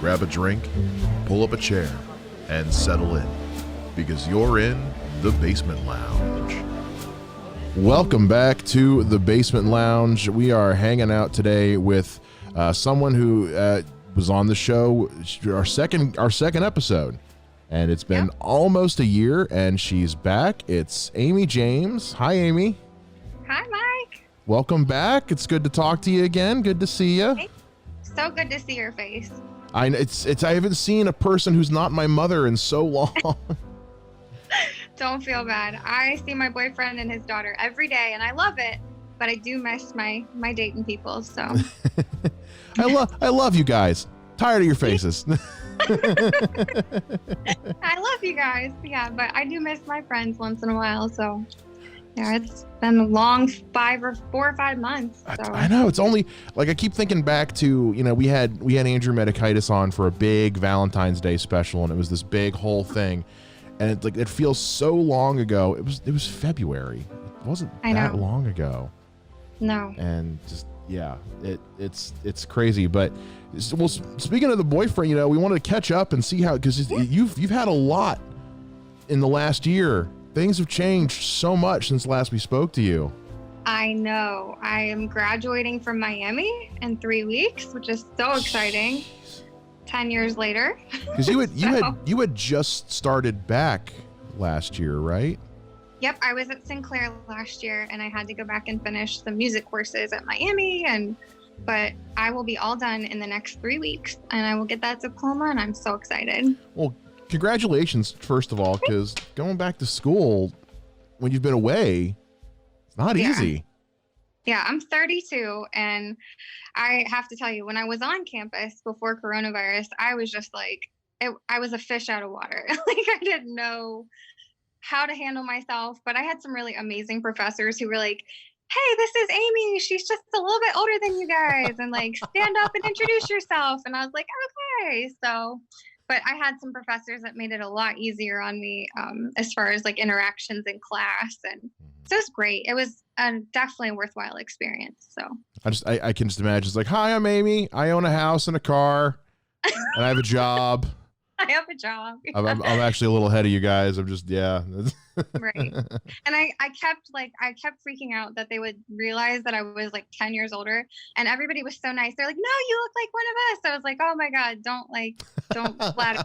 grab a drink, pull up a chair, and settle in, because you're in the Basement Lounge. Welcome back to the Basement Lounge. We are hanging out today with someone who was on the show, our second episode, and it's been almost a year, and she's back. It's Aimee James. Hi, Aimee. Hi, Mike. Welcome back. It's good to talk to you again. Good to see you. Hey, so good to see your face. I haven't seen a person who's not my mother in so long. Don't feel bad. I see my boyfriend and his daughter every day, and I love it. But I do miss my dating people. So I love you guys. Tired of your faces. I love you guys. Yeah, but I do miss my friends once in a while. So yeah, it's been a long 4 or 5 months. So. I know. It's only like I keep thinking back to, we had Andrew Medikitis on for a big Valentine's Day special, and it was this big whole thing. And it feels so long ago. It was February. It wasn't that long ago. No. And just it's crazy. But well, speaking of the boyfriend, we wanted to catch up and see how, because you've had a lot in the last year. Things have changed so much since last we spoke to you. I know. I am graduating from Miami in 3 weeks, which is so exciting. 10 years later. Because you had just started back last year, right? Yep, I was at Sinclair last year, and I had to go back and finish some music courses at Miami, but I will be all done in the next 3 weeks, and I will get that diploma, and I'm so excited. Well, congratulations, first of all, because going back to school when you've been away, it's not easy. Yeah, I'm 32, and I have to tell you, when I was on campus before coronavirus, I was just like, I was a fish out of water. I didn't know how to handle myself, but I had some really amazing professors who were like, hey, this is Aimee. She's just a little bit older than you guys, and stand up and introduce yourself. And I was like, okay. So, but I had some professors that made it a lot easier on me as far as interactions in class. And so it's great. It was definitely a worthwhile experience. So I can just imagine. It's like, hi, I'm Aimee. I own a house and a car, and I have a job. I have a job. Yeah. I'm actually a little ahead of you guys. I'm just, Right. And I kept freaking out that they would realize that I was 10 years older, and everybody was so nice. They're like, no, you look like one of us. I was like, oh my God, don't flatter.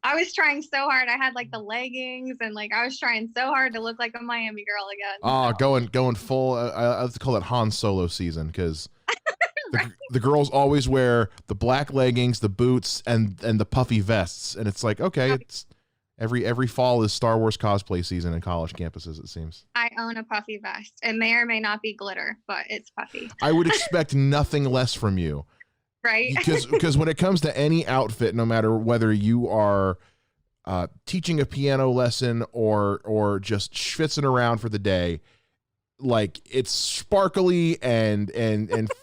I was trying so hard. I had the leggings, and I was trying so hard to look like a Miami girl again. Oh, so. going full. I have to call it Han Solo season, because right. the girls always wear the black leggings, the boots, and the puffy vests, and it's like, okay, it's every fall is Star Wars cosplay season in college campuses, it seems. I own a puffy vest. It may or may not be glitter, but it's puffy. I would expect nothing less from you. Right. Because when it comes to any outfit, no matter whether you are teaching a piano lesson or just schwitzing around for the day, it's sparkly and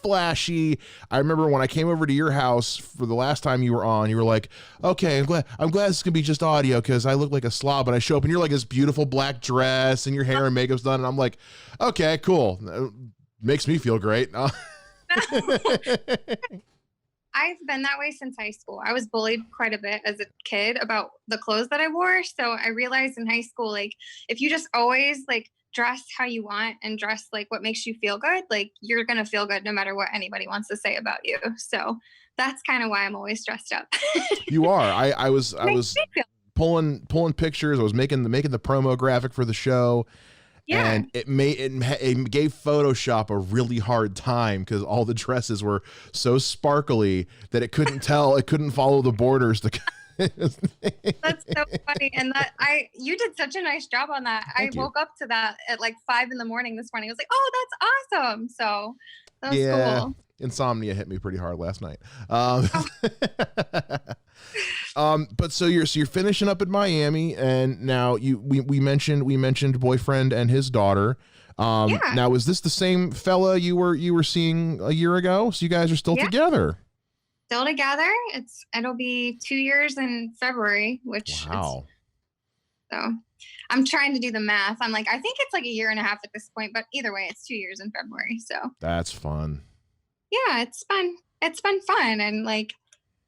flashy. I remember when I came over to your house for the last time you were on, you were like, okay, I'm glad this can be just audio, because I look like a slob. And I show up and you're this beautiful black dress and your hair and makeup's done. And I'm like, okay, cool. Makes me feel great. I've been that way since high school. I was bullied quite a bit as a kid about the clothes that I wore. So I realized in high school, if you just always dress how you want and dress what makes you feel good, you're going to feel good no matter what anybody wants to say about you. So that's kind of why I'm always dressed up. You are. I was pulling pictures. I was making the promo graphic for the show. Yeah. And it gave Photoshop a really hard time, because all the dresses were so sparkly that it couldn't follow the borders. That's so funny. And you did such a nice job on that. Thank you. Woke up to that at 5 a.m. this morning. I was like, oh, that's awesome. So that was cool. Insomnia hit me pretty hard last night. But so you're finishing up at Miami, and now we mentioned boyfriend and his daughter. Now, is this the same fella you were seeing a year ago? So you guys are still together? Still together. It'll be 2 years in February, which wow. So I'm trying to do the math. I'm I think it's a year and a half at this point, but either way, it's 2 years in February. So that's fun. Yeah, it's been fun, and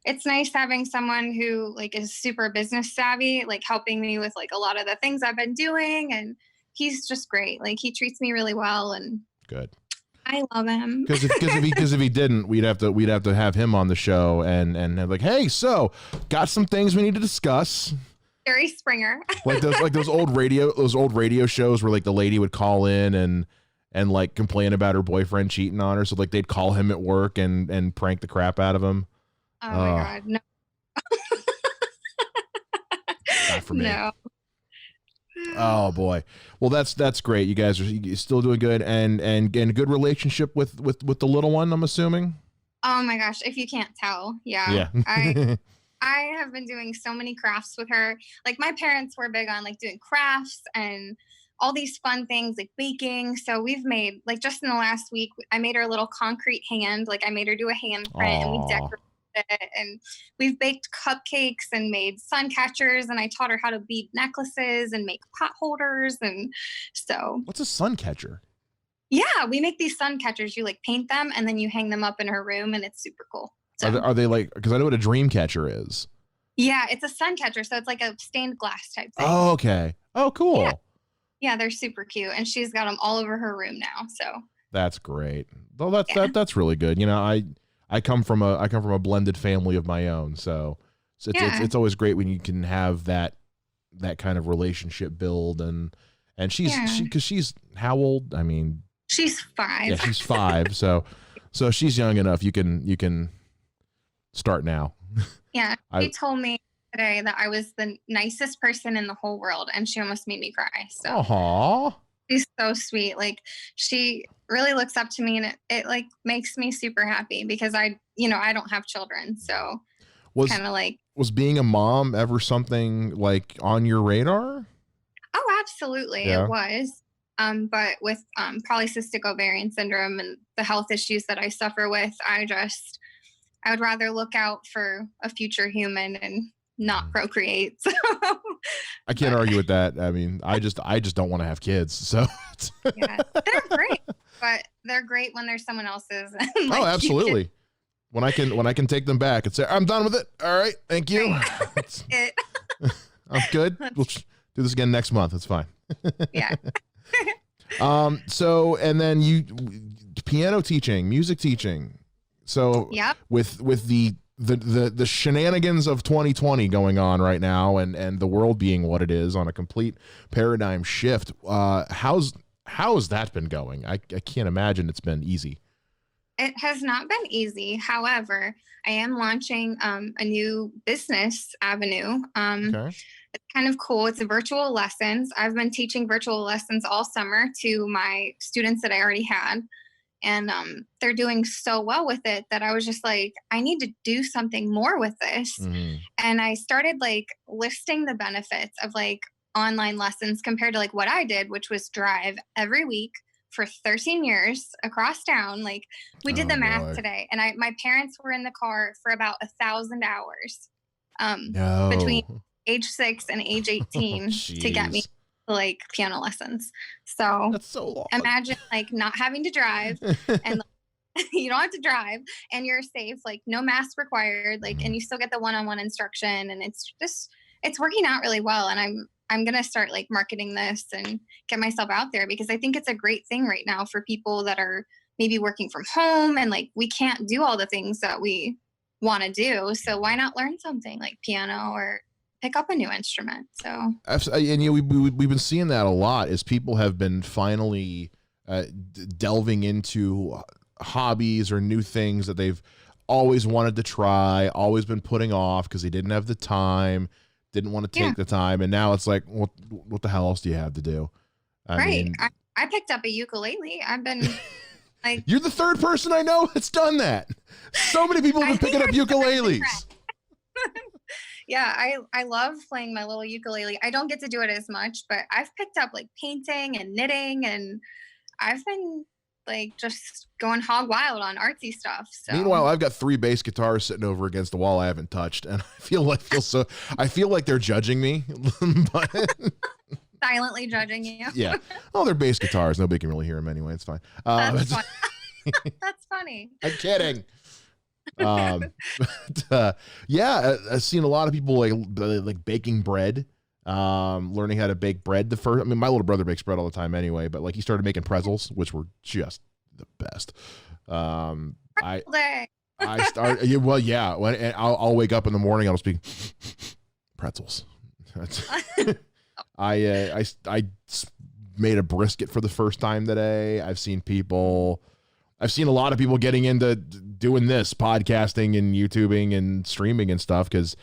it's nice having someone who like is super business savvy, like helping me with like a lot of the things I've been doing. And he's just great. Like he treats me really well and Good. I love him. Because if he didn't, we'd have to have him on the show and like, hey, so got some things we need to discuss. Jerry Springer. like those old radio shows where like the lady would call in and like complain about her boyfriend cheating on her. So like they'd call him at work and prank the crap out of him. Oh my God. No. Not for me. No. Oh boy. Well, that's great. You guys are still doing good and good relationship with the little one, I'm assuming. Oh my gosh. If you can't tell. Yeah. I have been doing so many crafts with her. Like my parents were big on like doing crafts and all these fun things like baking. So we've made like just in the last week, I made her a little concrete hand. Like I made her do a hand print and we decorated it. And we've baked cupcakes and made sun catchers. And I taught her how to bead necklaces and make pot holders. And so what's a sun catcher? Yeah, we make these sun catchers. You like paint them and then you hang them up in her room and it's super cool. So, are they like, because I know what a dream catcher is. Yeah, it's a sun catcher. So it's like a stained glass type thing. Oh, okay. Oh, cool. Yeah, they're super cute. And she's got them all over her room now. So that's great. Well, that's really good. You know, I come from a blended family of my own. So it's always great when you can have that kind of relationship build and because she's how old? I mean, she's 5. Yeah, she's 5. so she's young enough. You can start now. Yeah, she told me today that I was the nicest person in the whole world, and she almost made me cry. So, aww, she's so sweet. Like she really looks up to me, and it like makes me super happy because I don't have children, so kind of like. Was being a mom ever something like on your radar? Oh, absolutely, it was. But with polycystic ovarian syndrome and the health issues that I suffer with, I would rather look out for a future human and not procreate. So I can't argue with that. I mean, I just don't want to have kids. So yeah, they're great, but they're great when there's someone else's. Like, oh, absolutely. When I can take them back and say, I'm done with it. All right. Thank you. Right. I'm good. We'll do this again next month. It's fine. Yeah. So, and then piano teaching, music teaching. So with the shenanigans of 2020 going on right now and the world being what it is on a complete paradigm shift, how's that been going? I can't imagine it's been easy. It has not been easy. However, I am launching a new business avenue. Okay. It's kind of cool. It's virtual lessons. I've been teaching virtual lessons all summer to my students that I already had. And they're doing so well with it that I was just like, I need to do something more with this. Mm-hmm. And I started like listing the benefits of like online lessons compared to like what I did, which was drive every week for 13 years across town. Like we did the math today, and my parents were in the car for about 1,000 hours between age 6 and age 18 to get me like piano lessons. So that's so long. Imagine like not having to drive and like, you don't have to drive and you're safe, like no mask required, like, and you still get the one-on-one instruction, and it's working out really well. And I'm going to start like marketing this and get myself out there because I think it's a great thing right now for people that are maybe working from home and like we can't do all the things that we want to do. So why not learn something like piano or pick up a new instrument? So, and we've been seeing that a lot as people have been finally delving into hobbies or new things that they've always wanted to try, always been putting off because they didn't have the time, didn't want to take the time, and now it's like, what the hell else do you have to do? I mean, I picked up a ukulele. I've been like, you're the third person I know that's done that. So many people have been picking up ukuleles. Yeah, I love playing my little ukulele. I don't get to do it as much, but I've picked up like painting and knitting, and I've been like just going hog wild on artsy stuff. So meanwhile, I've got 3 bass guitars sitting over against the wall I haven't touched, and I feel like they're judging me. But silently judging you. Yeah. Oh, they're bass guitars. Nobody can really hear them anyway. It's fine. That's funny. That's funny. I'm kidding. Yeah, I've seen a lot of people like baking bread, learning how to bake bread. I mean, my little brother makes bread all the time anyway, but like he started making pretzels, which were just the best. Um, I I start well, yeah. And I'll wake up in the morning, I'll speak pretzels. I made a brisket for the first time today. I've seen a lot of people getting into doing this, podcasting and YouTubing and streaming and stuff, because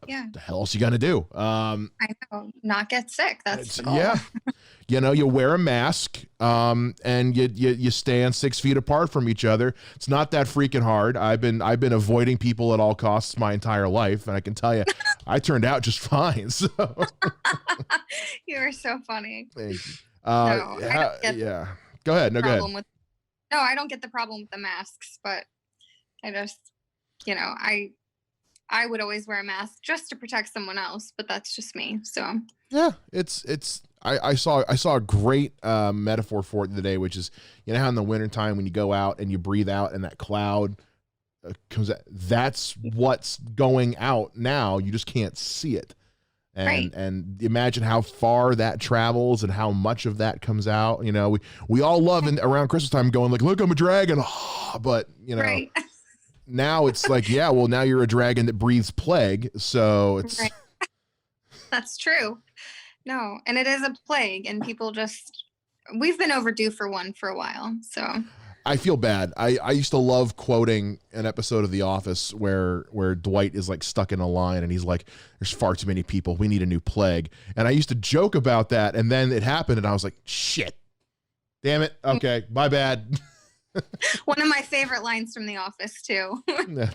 the hell else you gonna do? I know, not get sick. That's the goal. Yeah. You wear a mask, and you stand 6 feet apart from each other. It's not that freaking hard. I've been avoiding people at all costs my entire life, and I can tell you, I turned out just fine. So you are so funny. Thank you. Yeah. Go ahead. No, go ahead. No, I don't get the problem with the masks, but I just, I would always wear a mask just to protect someone else, but that's just me. So yeah, I saw a great metaphor for it today, which is, how in the wintertime when you go out and you breathe out and that cloud comes out, that's what's going out now. You just can't see it. And imagine how far that travels and how much of that comes out. We all love around Christmas time going like, look, I'm a dragon. But now it's like, yeah, well, now you're a dragon that breathes plague. So it's that's true. No, and it is a plague, and people we've been overdue for one for a while. So I feel bad. I used to love quoting an episode of The Office where Dwight is like stuck in a line and he's like, there's far too many people. We need a new plague. And I used to joke about that. And then it happened and I was like, shit, damn it. Okay. My bad. One of my favorite lines from The Office too. And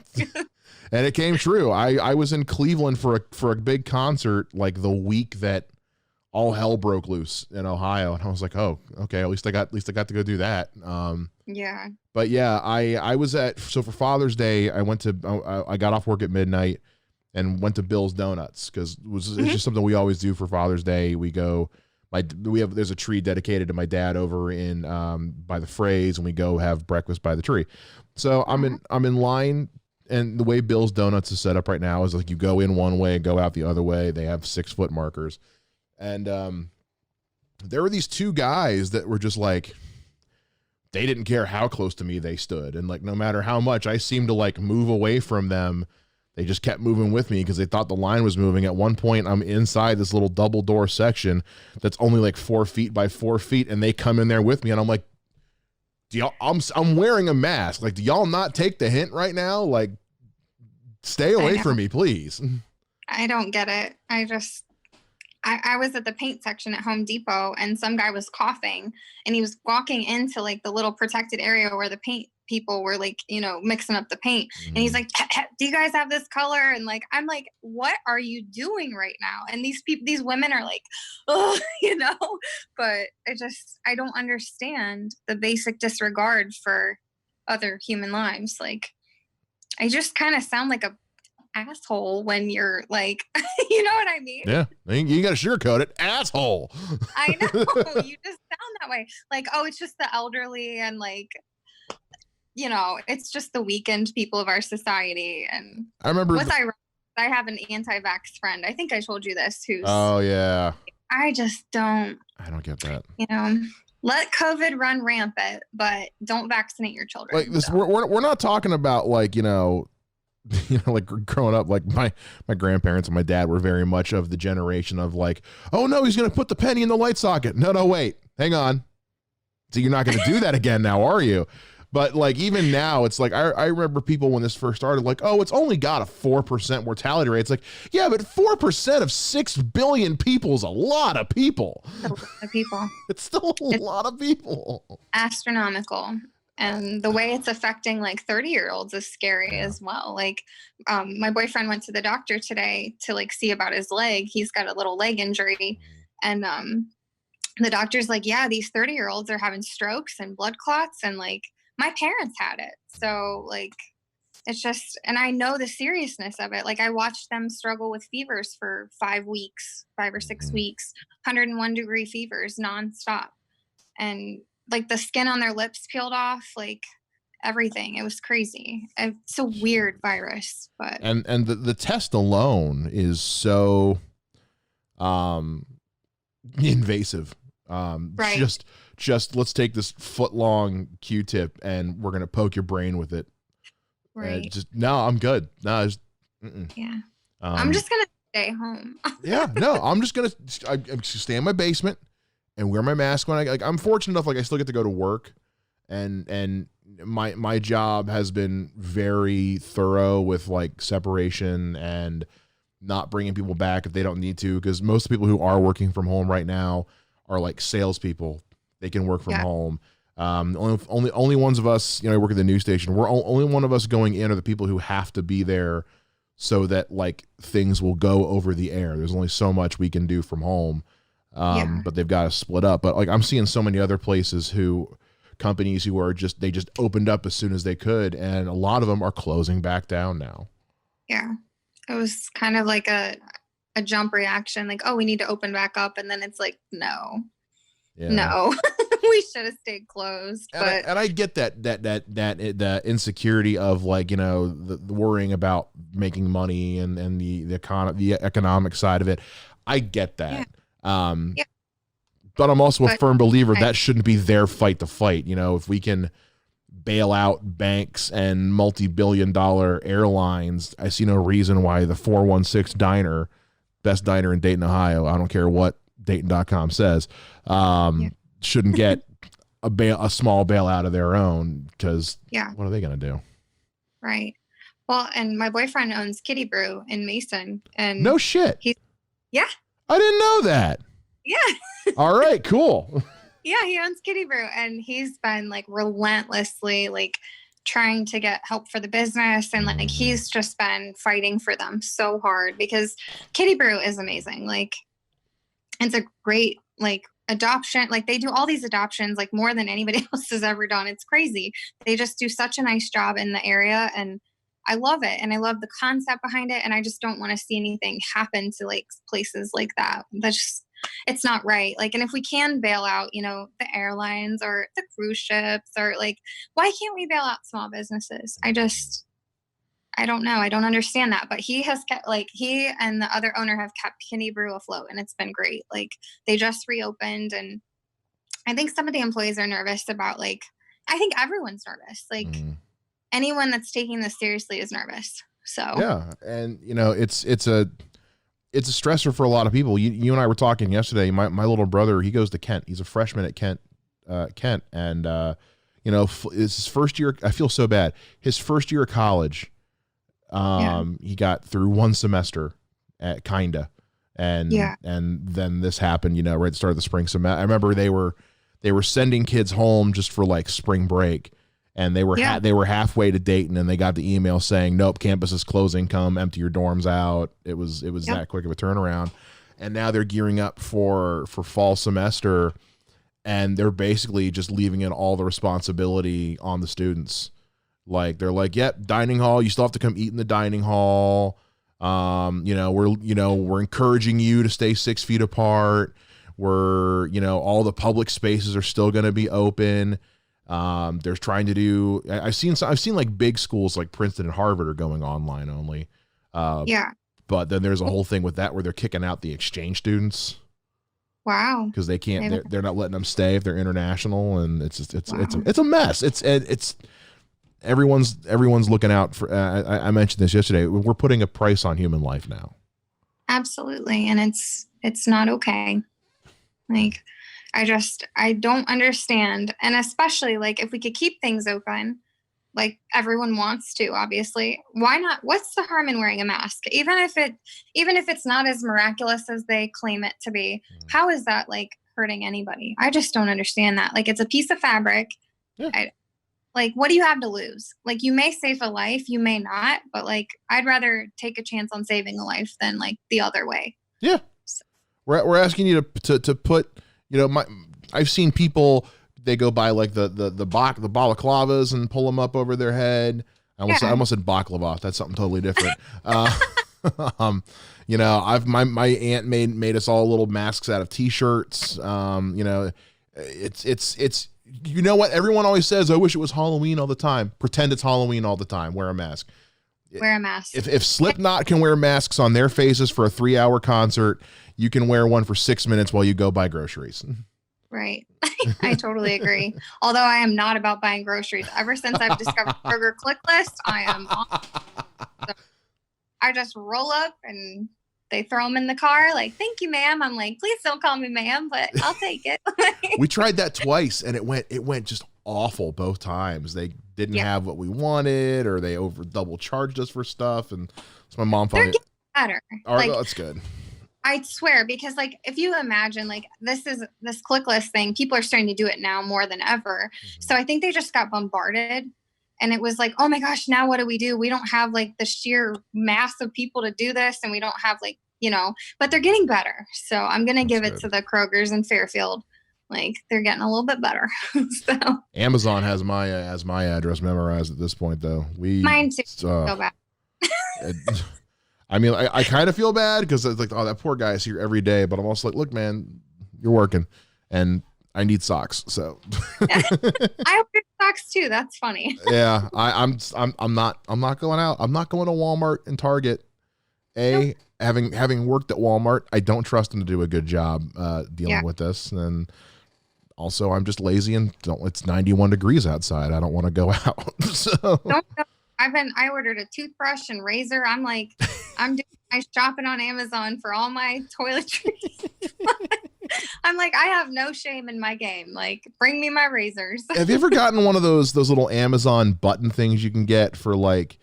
it came true. I was in Cleveland for a big concert, like the week that all hell broke loose in Ohio. And I was like, oh, okay. At least I got to go do that. Yeah. But yeah, I was so for Father's Day, I got off work at midnight and went to Bill's Donuts because it's just something we always do for Father's Day. We go, there's a tree dedicated to my dad over in by the Phrase, and we go have breakfast by the tree. So I'm in line, and the way Bill's Donuts is set up right now is like you go in one way and go out the other way. They have 6-foot markers, and there were these two guys that were just like, they didn't care how close to me they stood. And like, no matter how much I seemed to like move away from them, they just kept moving with me because they thought the line was moving. At one point, I'm inside this little double door section that's only like 4 feet by 4 feet. And they come in there with me. And I'm like, I'm wearing a mask. Like, do y'all not take the hint right now? Like, stay away from me, please. I don't get it. I was at the paint section at Home Depot, and some guy was coughing, and he was walking into like the little protected area where the paint people were like, mixing up the paint. And he's like, do you guys have this color? And like, I'm like, what are you doing right now? And these women are like, oh, but I don't understand the basic disregard for other human lives. Like, I just kind of sound like a asshole when you're like, you know what I mean? Yeah, you gotta sugarcoat it, asshole. I know. You just sound that way, like, oh, it's just the elderly, and like, it's just the weakened people of our society. And I remember I have an anti-vax friend, I think I told you this, who's oh yeah, I don't get that. Let COVID run rampant, but don't vaccinate your children. Like this, we're not talking about like, like growing up, like my grandparents and my dad were very much of the generation of like, oh no, he's gonna put the penny in the light socket. No, wait, hang on. So you're not gonna do that again now, are you? But like even now, it's like I remember people when this first started, like, oh, it's only got a 4% mortality rate. It's like, yeah, but 4% of 6 billion people is a lot of people. A lot of people. It's still a lot of people. Astronomical. And the way it's affecting like 30-year-olds is scary as well. Like, my boyfriend went to the doctor today to like see about his leg. He's got a little leg injury. And the doctor's like, yeah, these 30-year-olds are having strokes and blood clots. And like, my parents had it. So like, it's just, and I know the seriousness of it. Like, I watched them struggle with fevers for 5 or 6 weeks, 101-degree fevers nonstop. And like the skin on their lips peeled off. Like, everything. It was crazy. It's a weird virus, but And the test alone is so invasive. right, Just let's take this foot long Q-tip and we're gonna poke your brain with it. right. Just no, I'm good. No, Yeah. I'm just gonna stay home. yeah, no, I'm just gonna I'm just stay in my basement and wear my mask when I'm fortunate enough, like I still get to go to work, and my job has been very thorough with like separation and not bringing people back if they don't need to, because most of the people who are working from home right now are like salespeople. They can work from Yeah. home. Only ones of us, I work at the news station. We're only one of us going in are the people who have to be there so that like things will go over the air. There's only so much we can do from home. But they've got to split up. But like I'm seeing so many other places companies who are they just opened up as soon as they could, and a lot of them are closing back down now. Yeah. It was kind of like a jump reaction, like, oh, we need to open back up, and then it's like, no. We should have stayed closed. And I get that the insecurity of like, the worrying about making money and the economic side of it. I get that. Yeah. But I'm also a firm believer that shouldn't be their fight to fight. If we can bail out banks and multi-billion-dollar airlines, I see no reason why the 416 diner, best diner in Dayton, Ohio, I don't care what Dayton.com says, shouldn't get a small bailout of their own, because what are they going to do? Right. Well, and my boyfriend owns Kitty Brew in Mason. And no shit. Yeah. I didn't know that. Yeah. All right, cool. Yeah, he owns Kitty Brew, and he's been like relentlessly like trying to get help for the business, and like he's just been fighting for them so hard, because Kitty Brew is amazing. Like it's a great like adoption. Like they do all these adoptions like more than anybody else has ever done. It's crazy. They just do such a nice job in the area, and I love it, and I love the concept behind it, and I just don't want to see anything happen to like places like that. That's just, it's not right. Like, and if we can bail out, the airlines or the cruise ships, or like, why can't we bail out small businesses? I don't know. I don't understand that. But he has kept, like, he and the other owner have kept Kitty Brew afloat, and it's been great. Like they just reopened, and I think some of the employees are nervous about, like, I think everyone's nervous. Like anyone that's taking this seriously is nervous. So yeah. And it's a stressor for a lot of people. You and I were talking yesterday. My little brother, he goes to Kent. He's a freshman at Kent, and it's his first year. I feel so bad. His first year of college, he got through one semester at kinda, and then this happened. Right at the start of the spring semester. I remember they were sending kids home just for like spring break. And they were halfway to Dayton, and they got the email saying, "Nope, campus is closing. Come empty your dorms out." It was that quick of a turnaround, and now they're gearing up for fall semester, and they're basically just leaving it all the responsibility on the students. Like they're like, "Yep, dining hall. You still have to come eat in the dining hall. We're encouraging you to stay 6 feet apart. We're all the public spaces are still going to be open." They're trying to do. I've seen like big schools like Princeton and Harvard are going online only. But then there's a whole thing with that where they're kicking out the exchange students. Wow. Because they can't. They're not letting them stay if they're international, and it's a mess. It's everyone's looking out for. I mentioned this yesterday. We're putting a price on human life now. Absolutely, and it's not okay. Like. I don't understand. And especially like if we could keep things open, like everyone wants to, obviously, why not? What's the harm in wearing a mask? Even if it's not as miraculous as they claim it to be, how is that like hurting anybody? I just don't understand that. Like it's a piece of fabric. Yeah. Like, what do you have to lose? Like you may save a life, you may not, but like, I'd rather take a chance on saving a life than like the other way. Yeah. So. We're asking you to put, I've seen people, they go buy like the balaclavas and pull them up over their head. I almost said baklava. That's something totally different. My aunt made us all little masks out of t-shirts. It's You know what? Everyone always says, I wish it was Halloween all the time. Pretend it's Halloween all the time. Wear a mask. Wear a mask. If Slipknot can wear masks on their faces for a 3-hour concert, you can wear one for 6 minutes while you go buy groceries. Right. I totally agree. Although I am not about buying groceries. Ever since I've discovered Burger Click List, I am on. So I just roll up and they throw them in the car. Like, thank you, ma'am. I'm like, please don't call me ma'am, but I'll take it. We tried that twice and it went just awful both times. They didn't have what we wanted, or they double charged us for stuff. And so my mom finally better. That's good. I swear, because like, if you imagine, like, this click list thing, people are starting to do it now more than ever. Mm-hmm. So I think they just got bombarded, and it was like, oh my gosh, now what do? We don't have like the sheer mass of people to do this. And we don't have like, but they're getting better. So I'm going to give it to the Krogers in Fairfield. Like, they're getting a little bit better. So Amazon has my address memorized at this point, though. Mine too. Go back. I mean, I kind of feel bad because it's like, oh, that poor guy is here every day. But I'm also like, look, man, you're working, and I need socks. So I wear socks too. That's funny. Yeah, I'm not going out. I'm not going to Walmart and Target. Nope. Having worked at Walmart, I don't trust them to do a good job dealing with this. And also, I'm just lazy and it's 91 degrees outside. I don't want to go out. So I ordered a toothbrush and razor. I'm like, I'm doing my shopping on Amazon for all my toiletries. I'm like, I have no shame in my game. Like, bring me my razors. Have you ever gotten one of those little Amazon button things you can get for like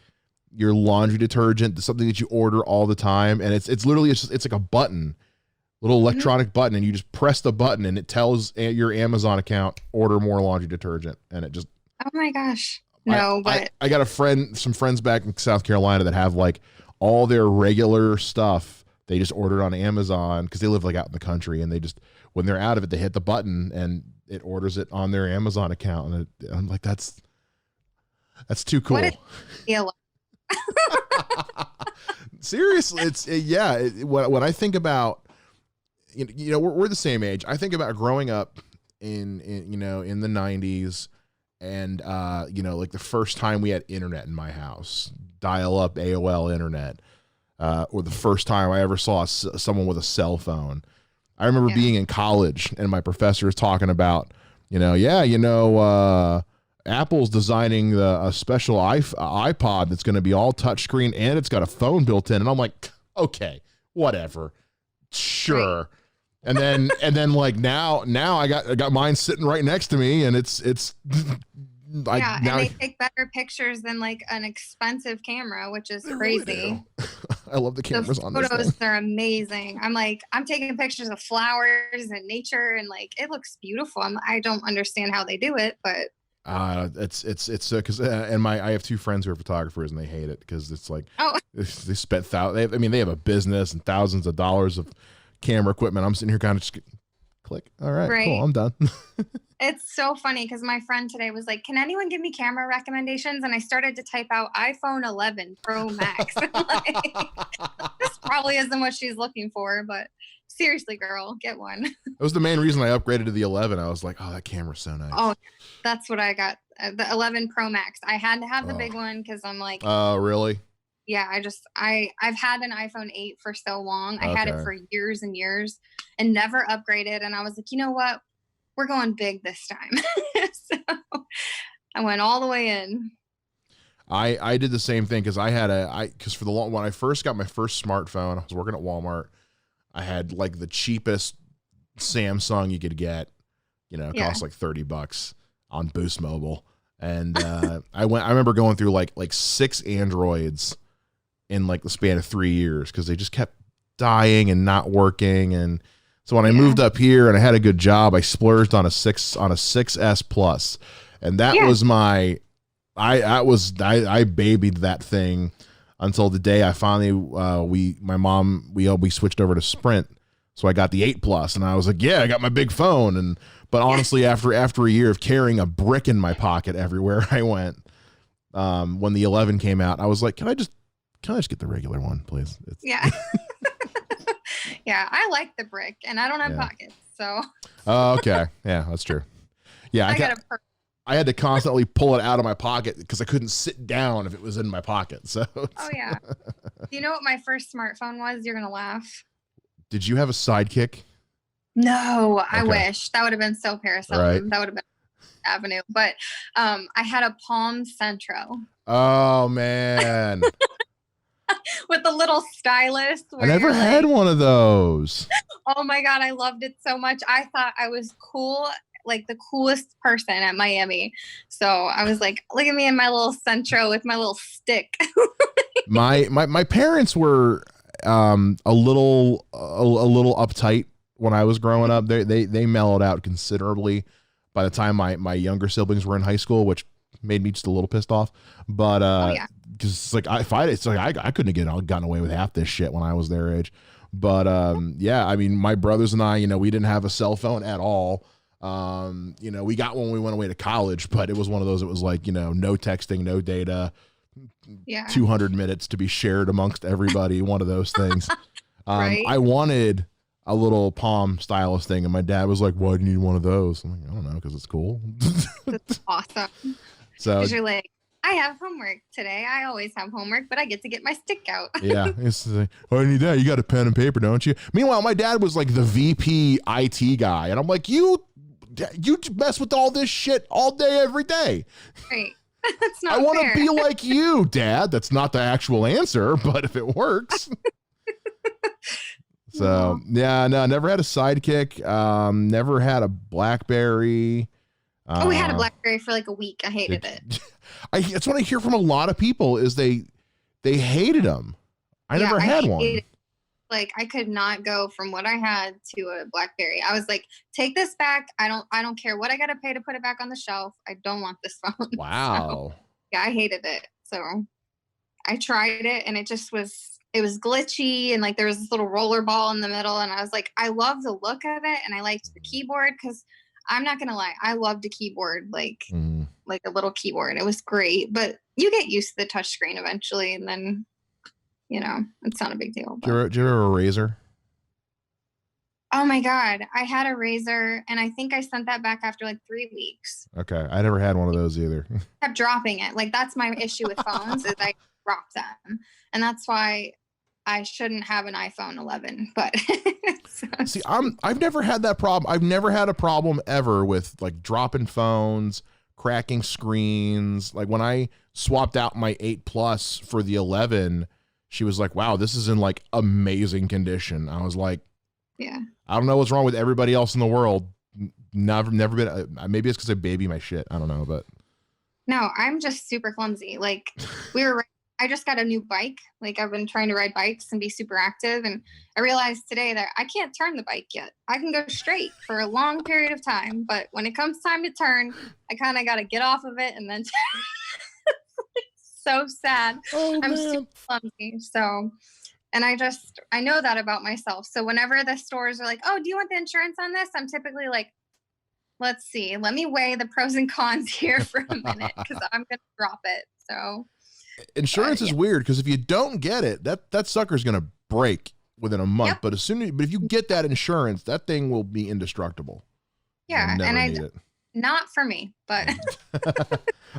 your laundry detergent, something that you order all the time? And it's literally, it's like a button, little electronic button, and you just press the button and it tells your Amazon account, order more laundry detergent. And it just, oh my gosh. No, but I got some friends back in South Carolina that have like all their regular stuff. They just ordered on Amazon because they live like out in the country, and they just, when they're out of it, they hit the button and it orders it on their Amazon account. And I'm like, that's too cool. Seriously, when I think about, we're the same age. I think about growing up in the 90s, and like the first time we had internet in my house, dial-up AOL internet, or the first time I ever saw someone with a cell phone. I remember being in college and my professor was talking about, Apple's designing a special iPod that's going to be all touchscreen and it's got a phone built in. And I'm like, okay, whatever, sure. Right. And then like now I got mine sitting right next to me, and it's and they take better pictures than like an expensive camera, which is crazy. Really I love the cameras on this thing. Photos are amazing. I'm taking pictures of flowers and nature, and like it looks beautiful. I don't understand how they do it, but it's because I have two friends who are photographers, and they hate it because it's like they spent they have a business and thousands of dollars of camera equipment. I'm sitting here kind of just click. All right, cool, I'm done. It's so funny because my friend today was like, can anyone give me camera recommendations? And I started to type out iPhone 11 Pro Max. Like, this probably isn't what she's looking for, but seriously, girl, get one. That was the main reason I upgraded to the 11. I was like, oh, that camera's so nice. Oh, that's what I got. The 11 Pro Max. I had to have the big one because I'm like, oh, really? Yeah, I've had an iPhone 8 for so long. I had it for years and years and never upgraded. And I was like, you know what? We're going big this time. So I went all the way in. I did the same thing because when I first got my first smartphone, I was working at Walmart. I had like the cheapest Samsung you could get, it cost like $30 on Boost Mobile. And I remember going through like 6 Androids in like the span of 3 years because they just kept dying and not working. And so when I moved up here and I had a good job, I splurged on a 6S Plus, and that was I babied that thing until the day I finally we switched over to Sprint, so I got the 8 Plus, and I was like, I got my big phone. But honestly, after a year of carrying a brick in my pocket everywhere I went, when the 11 came out, I was like, can I just get the regular one, please? Yeah, I like the brick, and I don't have pockets, so. Oh, okay. Yeah, that's true. Yeah, I got a purse. I had to constantly pull it out of my pocket because I couldn't sit down if it was in my pocket. So, Oh yeah. Do you know what my first smartphone was? You're gonna laugh. did you have a Sidekick? No, I Okay. wish. That would have been so Paris Right. Hilton. That would have been Avenue. But I had a Palm Centro Oh man, with the little stylus. I never had one of those. Oh my God, I loved it so much. I thought I was cool, like the coolest person at Miami. So I was like, look at me in my little Centro with my little stick. My parents were a little uptight when I was growing up. They mellowed out considerably by the time my younger siblings were in high school, which made me just a little pissed off. But because it's like I couldn't have gotten away with half this shit when I was their age. But yeah, I mean, my brothers and I, we didn't have a cell phone at all. We got one when we went away to college, but it was one of those. It was like, no texting, no data. Yeah. 200 minutes to be shared amongst everybody. One of those things. Right? I wanted a little Palm stylus thing, and my dad was like, "Why do you need one of those?" I'm like, "I don't know, because it's cool." That's awesome. So you're like, I have homework today. I always have homework, but I get to get my stick out. yeah, it's like, "Oh, you need that? You got a pen and paper, don't you?" Meanwhile, my dad was like the VP IT guy, and I'm like, "You mess with all this shit all day, every day." Right. That's not I want fair. to be like you, Dad. That's not the actual answer, but if it works. So yeah, no, never had a Sidekick. Never had a BlackBerry. We had a BlackBerry for like a week. I hated it. That's what I hear from a lot of people is they hated them. I never had one. Like I could not go from what I had to a BlackBerry. I was like, take this back. I don't care what I gotta pay to put it back on the shelf. I don't want this phone. Wow. So, yeah, I hated it. So I tried it and it was glitchy and like there was this little roller ball in the middle. And I was like, I love the look of it and I liked the keyboard because I'm not gonna lie, I loved a keyboard, like a little keyboard. It was great, but you get used to the touch screen eventually, and then it's not a big deal. Did you ever have a Razor? Oh my God, I had a Razor, and I think I sent that back after like 3 weeks. Okay, I never had one of those either. Kept dropping it. Like that's my issue with phones is I drop them, and that's why I shouldn't have an iPhone 11. But see, I've never had that problem. I've never had a problem ever with like dropping phones, cracking screens. Like when I swapped out my 8 Plus for the 11. She was like, "Wow, this is in like amazing condition." I was like, "Yeah, I don't know what's wrong with everybody else in the world. Never been. Maybe it's because I baby my shit. I don't know, but no, I'm just super clumsy. Like I just got a new bike. Like I've been trying to ride bikes and be super active, and I realized today that I can't turn the bike yet. I can go straight for a long period of time, but when it comes time to turn, I kind of got to get off of it and then." So sad. Oh, I'm man. super clumsy. So, and I know that about myself. So whenever the stores are like, "Oh, do you want the insurance on this?" I'm typically like, let's see, let me weigh the pros and cons here for a minute because I'm going to drop it. So insurance is weird because if you don't get it, that sucker's going to break within a month. Yep. But but if you get that insurance, that thing will be indestructible. Yeah. And not for me, but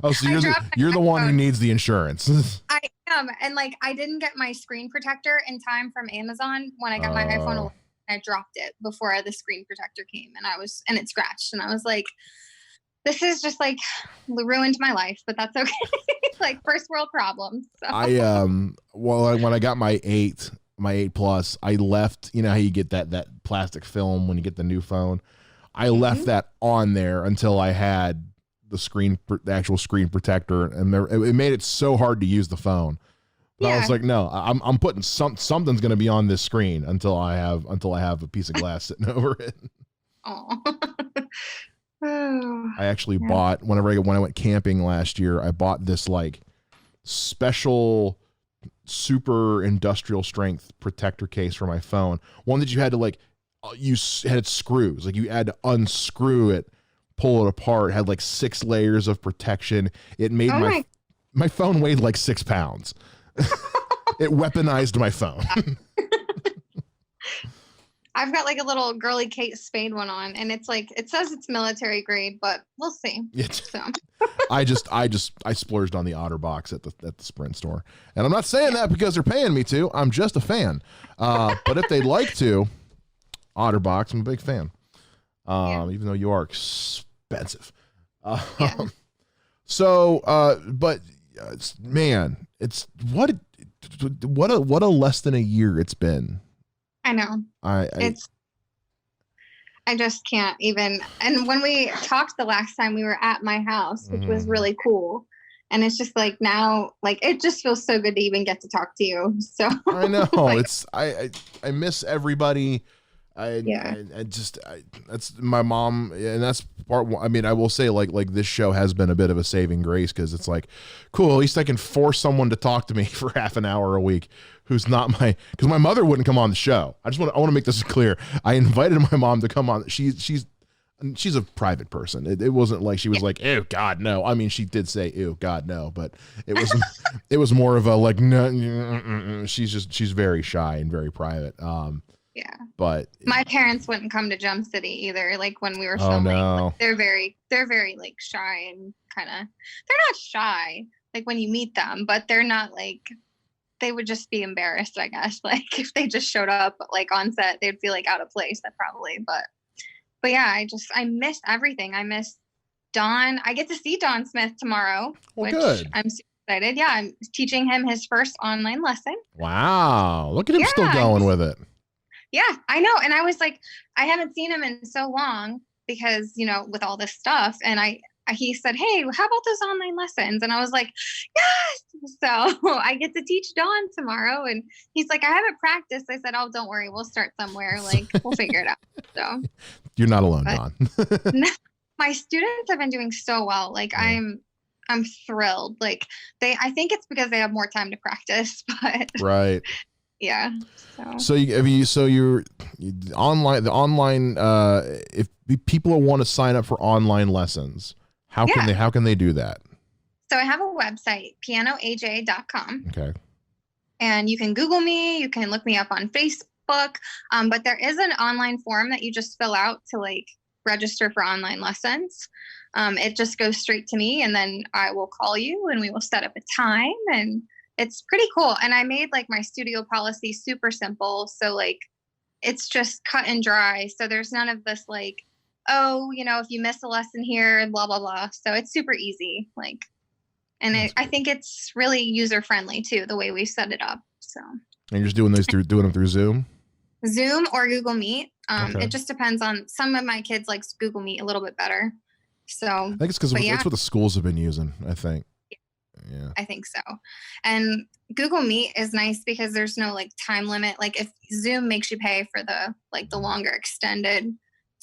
oh, so you're the one who needs the insurance. I am. And like, I didn't get my screen protector in time from Amazon when I got my iPhone 11. I dropped it before the screen protector came and it scratched. And I was like, this is just like ruined my life, but that's okay. Like first world problems. So. When I got my 8 Plus, I left, how you get that plastic film when you get the new phone. I left that on there until I had the actual screen protector, and it made it so hard to use the phone. But I was like, no, I'm putting something's going to be on this screen until I have a piece of glass sitting over it. Oh. I actually bought when I went camping last year. I bought this like special super industrial strength protector case for my phone. One that you had to like. You had screws, like you had to unscrew it, pull it apart. It had like 6 layers of protection. It made my phone weighed like 6 pounds. It weaponized my phone. I've got like a little girly Kate Spade one on, and it's like, it says it's military grade, but we'll see. So I splurged on the OtterBox at the Sprint store, and I'm not saying that because they're paying me to. I'm just a fan. But if they'd like to, OtterBox, I'm a big fan. Even though you are expensive. So, but man, it's what a less than a year it's been. I know. I just can't even. And when we talked the last time, we were at my house, which was really cool. And it's just like now, like it just feels so good to even get to talk to you. So I know like, I miss everybody. That's my mom, and that's part one. I mean, I will say like this show has been a bit of a saving grace, because it's like, cool, at least I can force someone to talk to me for half an hour a week who's not because my mother wouldn't come on the show. I want to make this clear. I invited my mom to come on. She's a private person. It wasn't like she was like, ew, God, no. I mean, she did say, ew, God, no, but it was more of a like, no, she's very shy and very private. But my parents wouldn't come to Gem City either. Like when we were filming, like, they're very like shy and kind of, they're not shy like when you meet them, but they're not like, they would just be embarrassed, I guess. Like if they just showed up like on set, they'd feel like out of place. That probably, but yeah, I miss everything. I miss Don. I get to see Don Smith tomorrow, which good. I'm super excited. Yeah, I'm teaching him his first online lesson. Wow, look at him still going with it. Yeah, I know. And I was like, I haven't seen him in so long because, with all this stuff. And he said, hey, how about those online lessons? And I was like, yes. So I get to teach Dawn tomorrow. And he's like, I haven't practiced. I said, oh, don't worry. We'll start somewhere. Like, we'll figure it out. So you're not alone, Dawn. My students have been doing so well. Like, I'm thrilled. Like I think it's because they have more time to practice, but right. Yeah. So you're online. If people want to sign up for online lessons, how can they do that? So I have a website, pianoaj.com. Okay. And you can Google me. You can look me up on Facebook. But there is an online form that you just fill out to like register for online lessons. It just goes straight to me, and then I will call you and we will set up a time, and it's pretty cool. And I made like my studio policy super simple. So like, it's just cut and dry. So there's none of this like, oh, if you miss a lesson here, blah, blah, blah. So it's super easy. Like, and I think it's really user friendly too, the way we set it up. So. And you're just doing them through Zoom or Google Meet. Okay. It just depends on, some of my kids likes Google Meet a little bit better. So I think it's because that's what the schools have been using, I think. Yeah. I think so. And Google Meet is nice because there's no like time limit. Like if Zoom makes you pay for the longer extended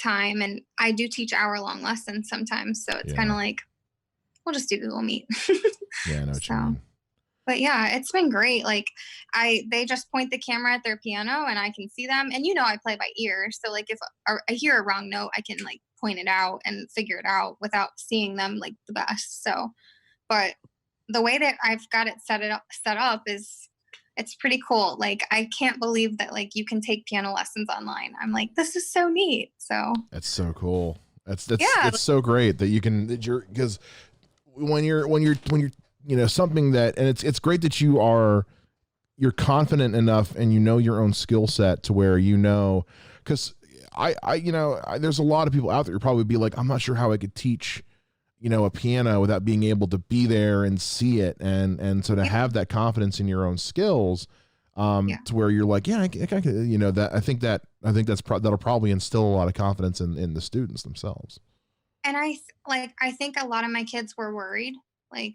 time, and I do teach hour-long lessons sometimes, so it's kind of like, we'll just do Google Meet. Yeah, I know what you mean. But yeah, it's been great. Like they just point the camera at their piano and I can see them, and I play by ear, so like if I hear a wrong note, I can like point it out and figure it out without seeing them like the best. So, but the way that I've got it set up is, it's pretty cool. Like, I can't believe that like you can take piano lessons online. I'm like, this is so neat. So that's so cool. That's so great that you can, because when you're something that, and it's great that you're confident enough and your own skill set to where because there's a lot of people out there who probably be like, I'm not sure how I could teach a piano without being able to be there and see it, and so to have that confidence in your own skills, to where you're like, I think that'll probably instill a lot of confidence in the students themselves. And I think a lot of my kids were worried, like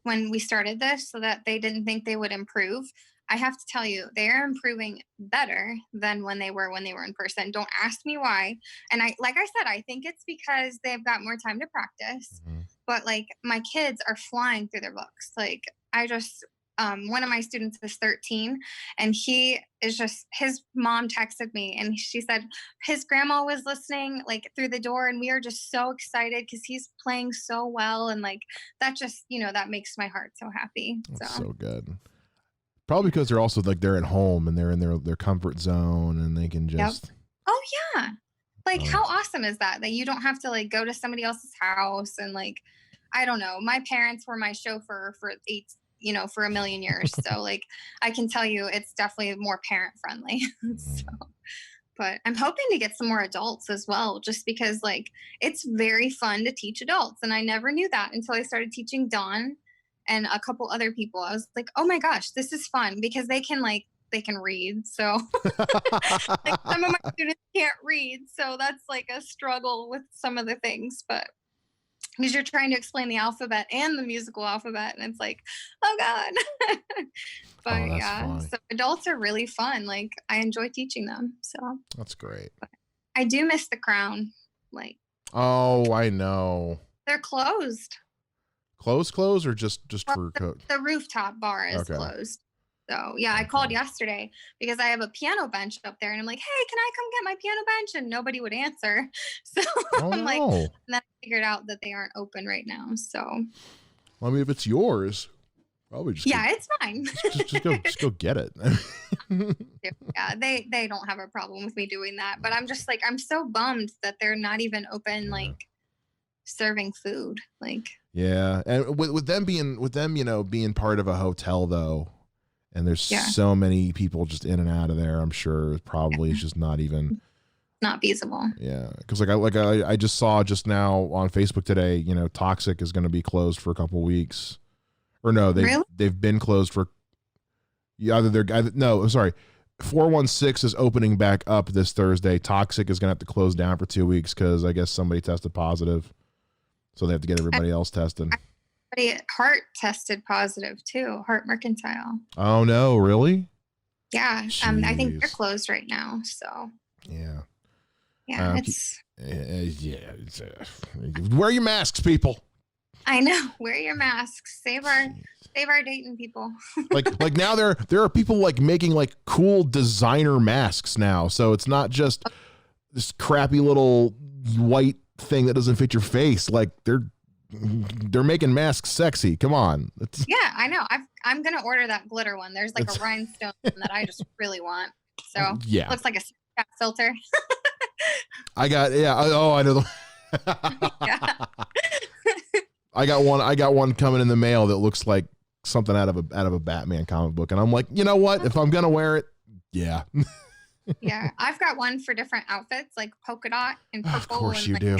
when we started this, so that they didn't think they would improve. I have to tell you, they're improving better than when they were in person. Don't ask me why. And like I said, I think it's because they've got more time to practice. Mm-hmm. But like my kids are flying through their books. Like one of my students is 13, and his mom texted me and she said his grandma was listening like through the door, and we are just so excited because he's playing so well. And like, that just, that makes my heart so happy. That's so good. Probably because they're also like, they're at home and they're in their comfort zone, and they can just. Yep. Oh yeah. Like, Oh. how awesome is that? That you don't have to like go to somebody else's house and like, I don't know. My parents were my chauffeur for for a million years. So like, I can tell you, it's definitely more parent friendly. So, but I'm hoping to get some more adults as well, just because like it's very fun to teach adults, and I never knew that until I started teaching Dawn and a couple other people. I was like, oh my gosh, this is fun because they can read. So like some of my students can't read, so that's like a struggle with some of the things, but because you're trying to explain the alphabet and the musical alphabet, and it's like, oh god. Oh, But that's yeah, funny. so adults are really fun. Like, I enjoy teaching them, so That's great. I do miss the Crown. Like, Oh, I know. they're closed. Close or just Well, for the rooftop bar is okay. closed. So yeah, I called yesterday because I have a piano bench up there, and I'm like, hey, can I come get my piano bench? And nobody would answer. So Oh I'm like, no. and then I figured out that they aren't open right now. So Well, I mean, if it's yours, probably just yeah, it's fine. just go get it. Yeah, they don't have a problem with me doing that, but I'm just like, I'm so bummed that they're not even open, like serving food. Like, yeah, and with them being part of a hotel though, and there's so many people just in and out of there, I'm sure probably it's just not even not feasible. Yeah, because I just saw just now on Facebook today, Toxic is going to be closed for a couple weeks, or no, they've been closed for no, I'm sorry, 416 is opening back up this Thursday. Toxic is going to have to close down for 2 weeks because I guess somebody tested positive, so they have to get everybody else tested. Heart tested positive too. Heart Mercantile. Oh no, really? Yeah, I think they're closed right now. So yeah, wear your masks, people. I know. Wear your masks. Save our Dayton people. like now there are people like making like cool designer masks now, so it's not just this crappy little white thing that doesn't fit your face. Like they're making masks sexy. Come on. Yeah, I know. I'm gonna order that glitter one. There's like a rhinestone that I just really want. So yeah, looks like a Snapchat filter. I got I know the yeah. I got one coming in the mail that looks like something out of a Batman comic book, and I'm like, you know what? If I'm gonna wear it, yeah. Yeah, I've got one for different outfits, like polka dot and purple. Of course you like, do.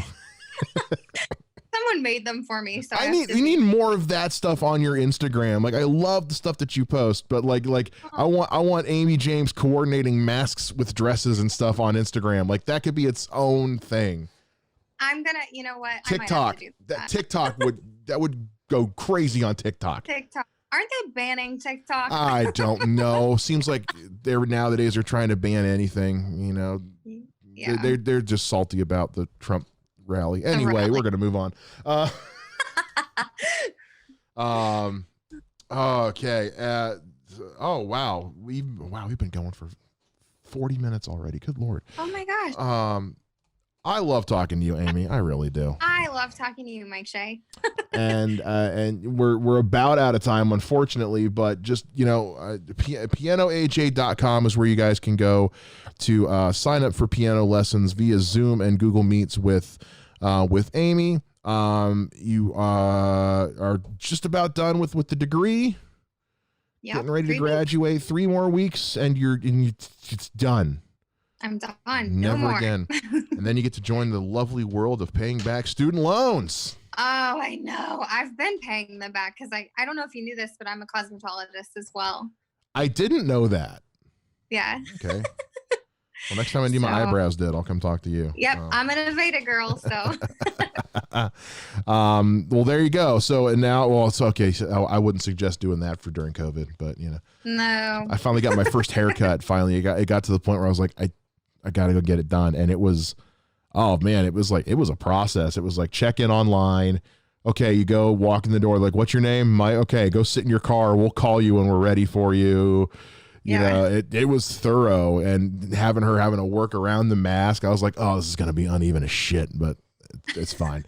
Someone made them for me, so we need more of that stuff on your Instagram. Like, I love the stuff that you post, but like I want Aimee James coordinating masks with dresses and stuff on Instagram. Like, that could be its own thing. I'm gonna, you know what? TikTok. I might have to do that. TikTok would go crazy on TikTok. Aren't they banning TikTok? I don't know. Seems like nowadays they're trying to ban anything. Yeah. They're just salty about the Trump rally. Anyway, we're gonna move on. Okay. Oh wow. We've been going for 40 minutes already. Good Lord. Oh my gosh. I love talking to you, Aimee. I really do. I love talking to you, Mike Shea. and we're about out of time, unfortunately, but just, pianoaj.com is where you guys can go to sign up for piano lessons via Zoom and Google Meets with Aimee. You are just about done with the degree. Yeah. Getting ready to graduate. 3 more weeks and it's done. I'm done. Never no more. again. And then you get to join the lovely world of paying back student loans. Oh, I know. I've been paying them back because I don't know if you knew this, but I'm a cosmetologist as well. I didn't know that. Yeah. Okay. Well, next time I need my eyebrows did, I'll come talk to you. Yep. I'm an Aveda girl, so. Well, there you go. So, and now, well, it's okay. So I wouldn't suggest doing that for during COVID, but No. I finally got my first haircut. Finally, it got to the point where I was like, I got to go get it done. And it was, oh man, it was a process. It was like check in online. Okay. You go walk in the door. Like, what's your name? Okay. Go sit in your car. We'll call you when we're ready for you. It was thorough, and having to work around the mask, I was like, oh, this is going to be uneven as shit, but it's fine.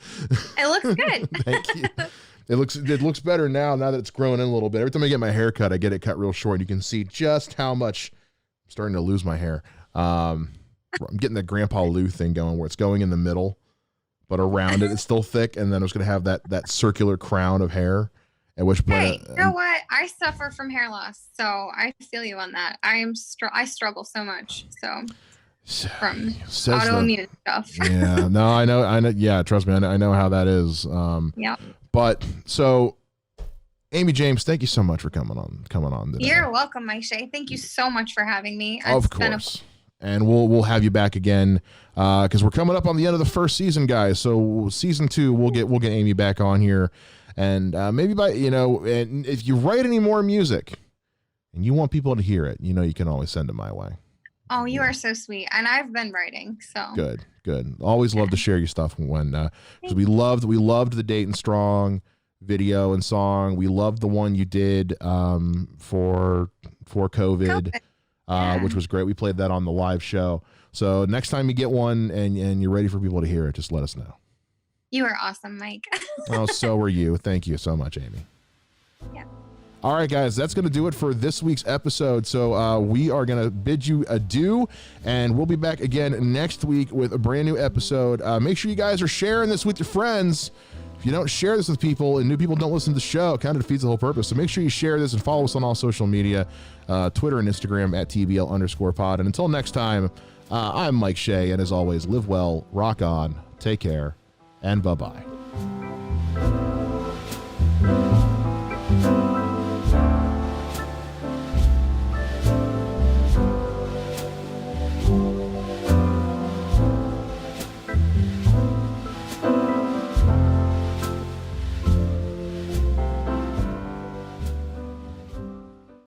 It looks good. Thank you. It looks better now that it's growing in a little bit. Every time I get my hair cut, I get it cut real short. You can see just how much I'm starting to lose my hair. I'm getting the Grandpa Lou thing going where it's going in the middle, but around it it's still thick, and then it's going to have that circular crown of hair. At which point, Hey, you know what? I suffer from hair loss, so I feel you on that. I struggle so much, so from autoimmune stuff. Yeah, no, I know. Yeah, trust me, I know how that is. Yeah. But so, Aimee James, thank you so much for coming on today. You're welcome, my Shea. Thank you so much for having me. Of course. And we'll have you back again because we're coming up on the end of the first season, guys. So season 2, we'll get Aimee back on here, and maybe and if you write any more music and you want people to hear it, you can always send it my way. Oh, you are so sweet, and I've been writing, so good. Always love to share your stuff when because we loved the Dayton Strong video and song. We loved the one you did for COVID. Which was great. We played that on the live show. So next time you get one and you're ready for people to hear it, just let us know. You are awesome, Mike. Oh, so are you. Thank you so much, Aimee. Yeah. All right, guys, that's going to do it for this week's episode. So we are going to bid you adieu, and we'll be back again next week with a brand new episode. Make sure you guys are sharing this with your friends. If you don't share this with people and new people don't listen to the show, it kind of defeats the whole purpose. So make sure you share this and follow us on all social media, Twitter and Instagram at TBL_pod. And until next time, I'm Mike Shea. And as always, live well, rock on, take care, and bye-bye.